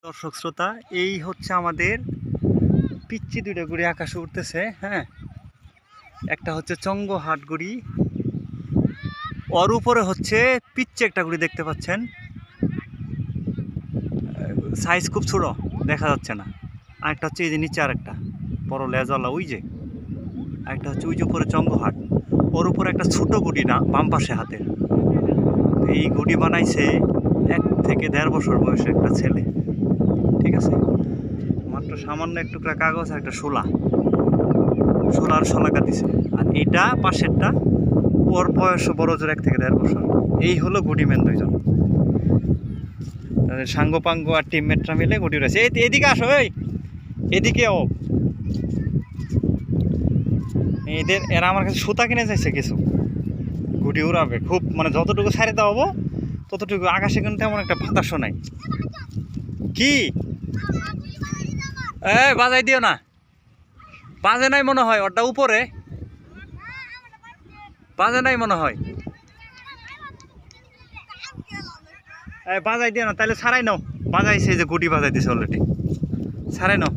দর্শক শ্রোতা, এই হচ্ছে আমাদের পিচ্চি দুইটা গুড়ি আকাশে উঠতেছে। হ্যাঁ, একটা হচ্ছে চঙ্গহাট গুড়ি, ওর উপরে হচ্ছে পিচ্চি একটা গুড়ি দেখতে পাচ্ছেন, সাইজ খুব ছোট, দেখা যাচ্ছে না। আরেকটা হচ্ছে এই যে নিচে আরেকটা বড় লেজওয়ালা, ওই যে আরেকটা হচ্ছে ওই যে উপরে চঙ্গহাট, ওর উপরে একটা ছোট গুড়ি না বাম পাশে হাতের। এই গুড়ি বানাইছে 1 থেকে 1.5 বছর বয়সে একটা ছেলে। ঠিক আছে, মাত্র সামান্য একটু কাগজ আর একটা সোলার শলাকা দিছে। আর এইটা পাশেরটা, ওর বয়স বড় জোর 1 থেকে 1.5 বছর। এই হলো গুডিম্যান দুইজন, তাদের সাঙ্গপাঙ্গ আর টিমমেটরা মিলে গুডি উড়াইছে। এদিকে আসো, এদিকে এরা আমার কাছে সুতা কিনে চাইছে কিছু, গুডি উড়াবে খুব, মানে যতটুকু ছাড়ে দেওয়া হবো ততটুকু। আকাশে কিন্তু তেমন একটা বাতাসও নাই। কি বাজাই দিও না, বাজে নাই মনে হয়, ওটা উপরে বাজে নাই মনে হয়। বাজাই দিও না, তাহলে ছাড়াই নাও। বাজাইছে, যে গুটি বাজাই দিছে অলরেডি, ছাড়াই নাও।